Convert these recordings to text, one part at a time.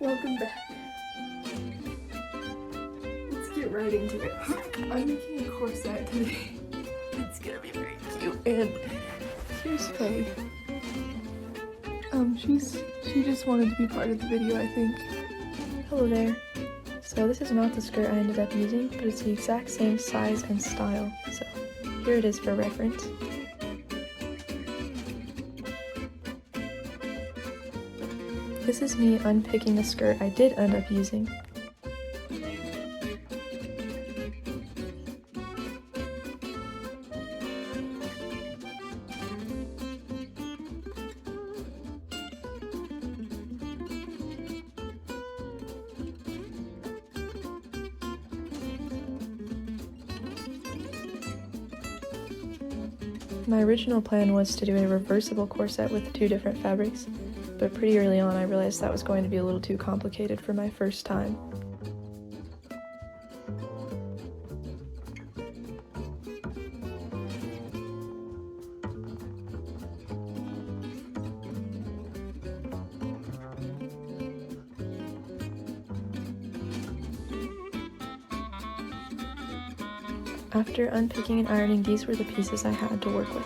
Welcome back. Let's get right into it. I'm making a corset today. It's gonna be very cute. And here's Faye. She just wanted to be part of the video, I think. Hello there. So this is not the skirt I ended up using, but it's the exact same size and style. So here it is for reference. This is me unpicking the skirt I did end up using. My original plan was to do a reversible corset with 2 different fabrics, but pretty early on I realized that was going to be a little too complicated for my first time. After unpicking and ironing, these were the pieces I had to work with.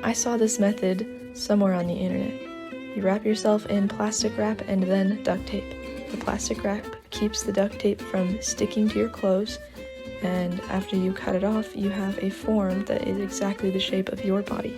I saw this method somewhere on the internet. You wrap yourself in plastic wrap and then duct tape. The plastic wrap keeps the duct tape from sticking to your clothes, and after you cut it off, you have a form that is exactly the shape of your body.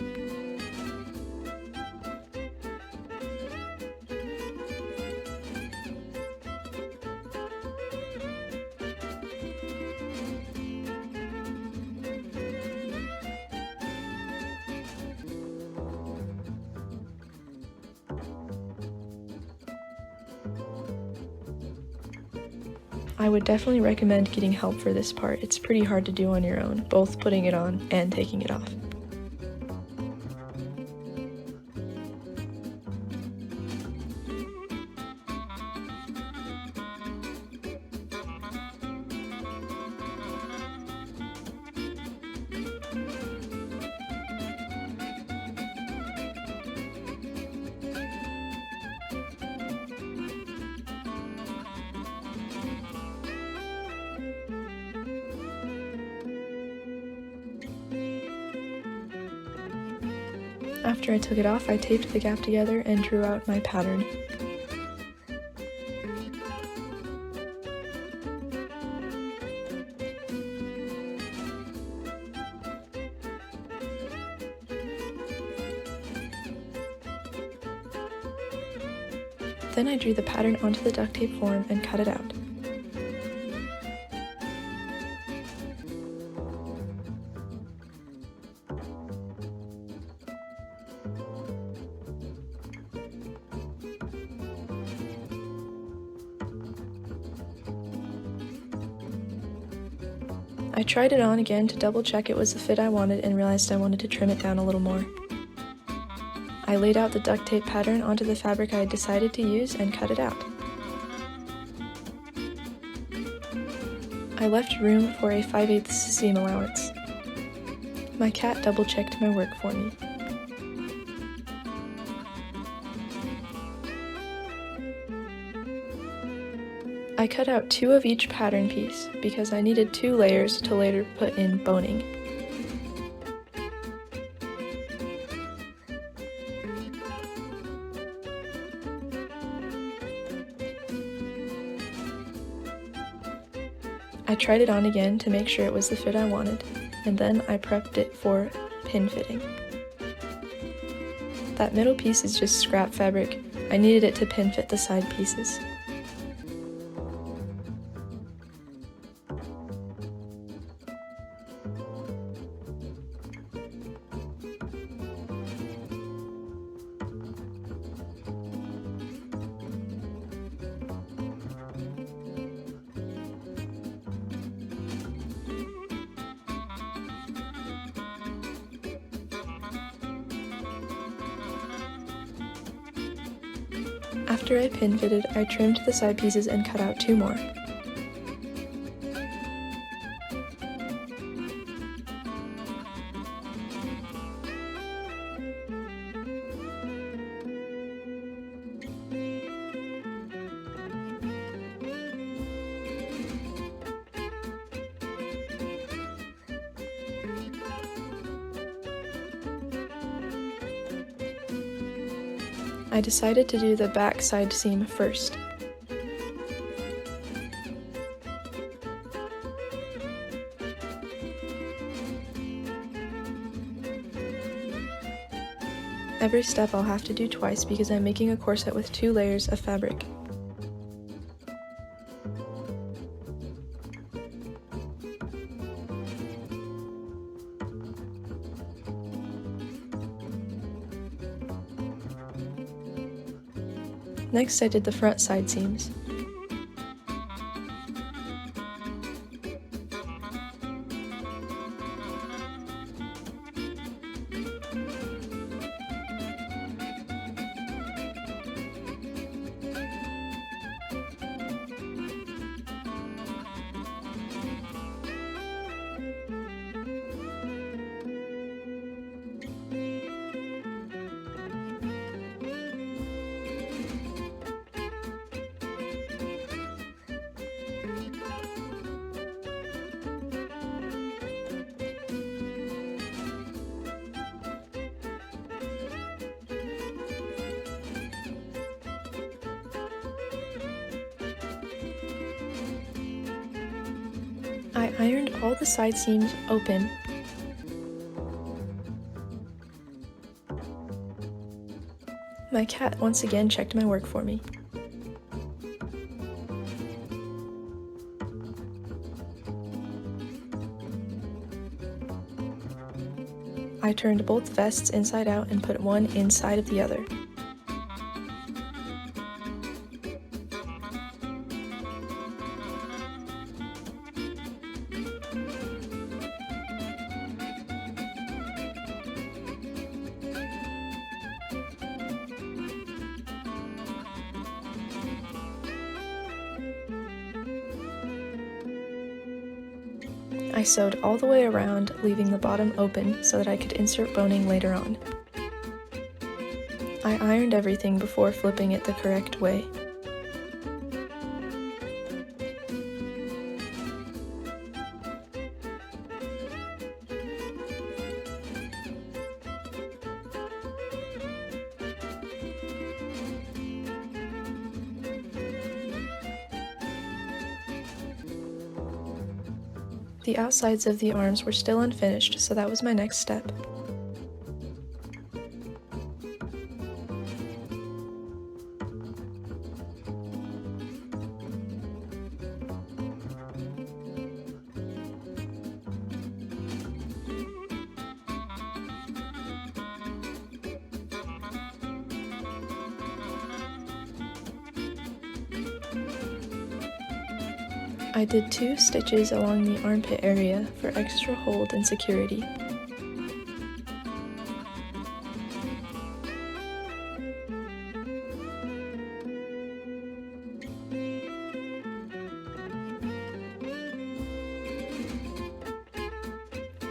I would definitely recommend getting help for this part. It's pretty hard to do on your own, both putting it on and taking it off. After I took it off, I taped the gap together and drew out my pattern. Then I drew the pattern onto the duct tape form and cut it out. I tried it on again to double check it was the fit I wanted and realized I wanted to trim it down a little more. I laid out the duct tape pattern onto the fabric I had decided to use and cut it out. I left room for a 5/8 seam allowance. My cat double checked my work for me. I cut out 2 of each pattern piece because I needed 2 layers to later put in boning. I tried it on again to make sure it was the fit I wanted, and then I prepped it for pin fitting. That middle piece is just scrap fabric. I needed it to pin fit the side pieces. After I pin fitted, I trimmed the side pieces and cut out 2 more. I decided to do the back side seam first. Every step I'll have to do twice because I'm making a corset with 2 layers of fabric. Next, I did the front side seams. I ironed all the side seams open. My cat once again checked my work for me. I turned both vests inside out and put one inside of the other. I sewed all the way around, leaving the bottom open so that I could insert boning later on. I ironed everything before flipping it the correct way. The outsides of the arms were still unfinished, so that was my next step. I did 2 stitches along the armpit area for extra hold and security.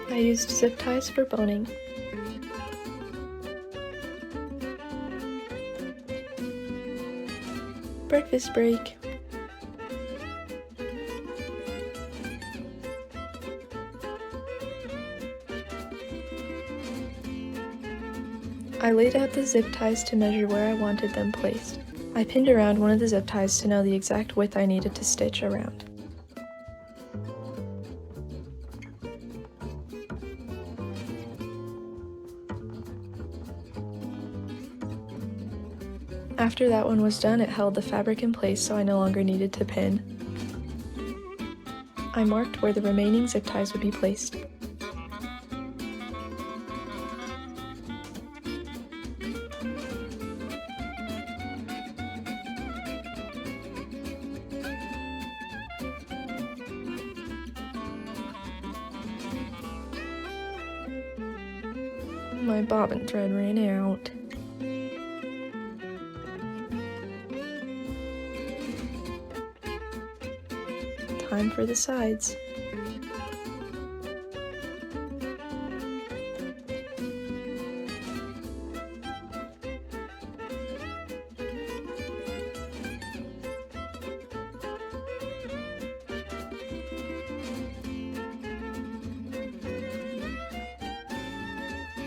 I used zip ties for boning. Breakfast break. I laid out the zip ties to measure where I wanted them placed. I pinned around one of the zip ties to know the exact width I needed to stitch around. After that one was done, it held the fabric in place, so I no longer needed to pin. I marked where the remaining zip ties would be placed. My bobbin thread ran out. time for the sides.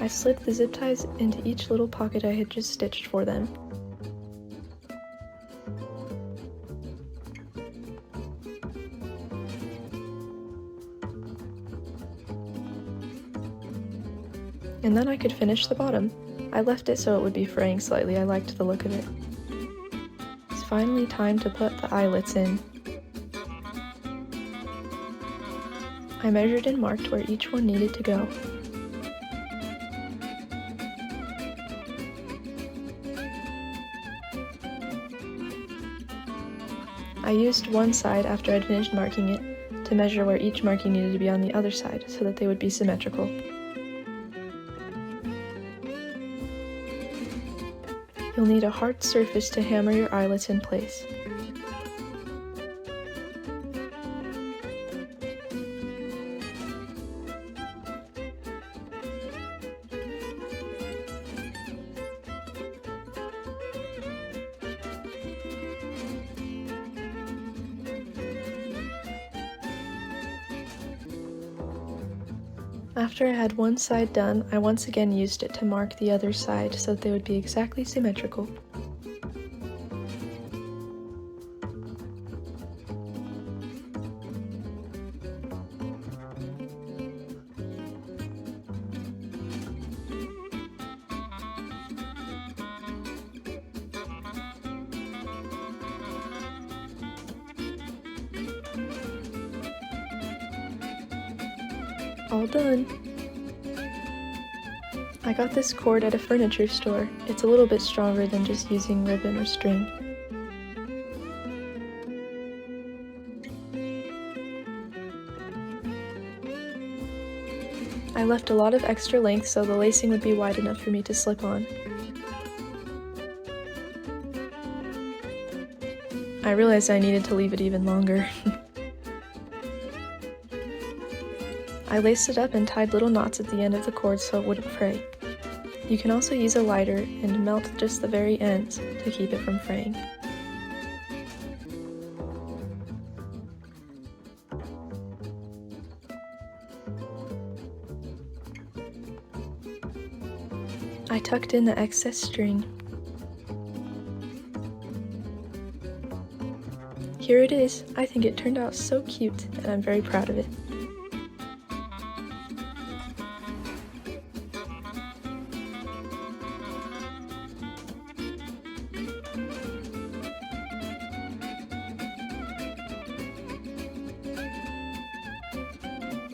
I slipped the zip ties into each little pocket I had just stitched for them. And then I could finish the bottom. I left it so it would be fraying slightly. I liked the look of it. It's finally time to put the eyelets in. I measured and marked where each one needed to go. I used one side after I'd finished marking it to measure where each marking needed to be on the other side so that they would be symmetrical. You'll need a hard surface to hammer your eyelets in place. After I had one side done, I once again used it to mark the other side so that they would be exactly symmetrical. All done. I got this cord at a furniture store. It's a little bit stronger than just using ribbon or string. I left a lot of extra length so the lacing would be wide enough for me to slip on. I realized I needed to leave it even longer. I laced it up and tied little knots at the end of the cord so it wouldn't fray. You can also use a lighter and melt just the very ends to keep it from fraying. I tucked in the excess string. Here it is. I think it turned out so cute, and I'm very proud of it.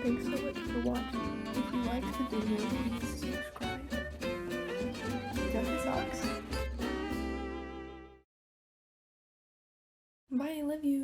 Thanks so much for watching. If you liked the video, please subscribe. Got the socks. Bye, I love you.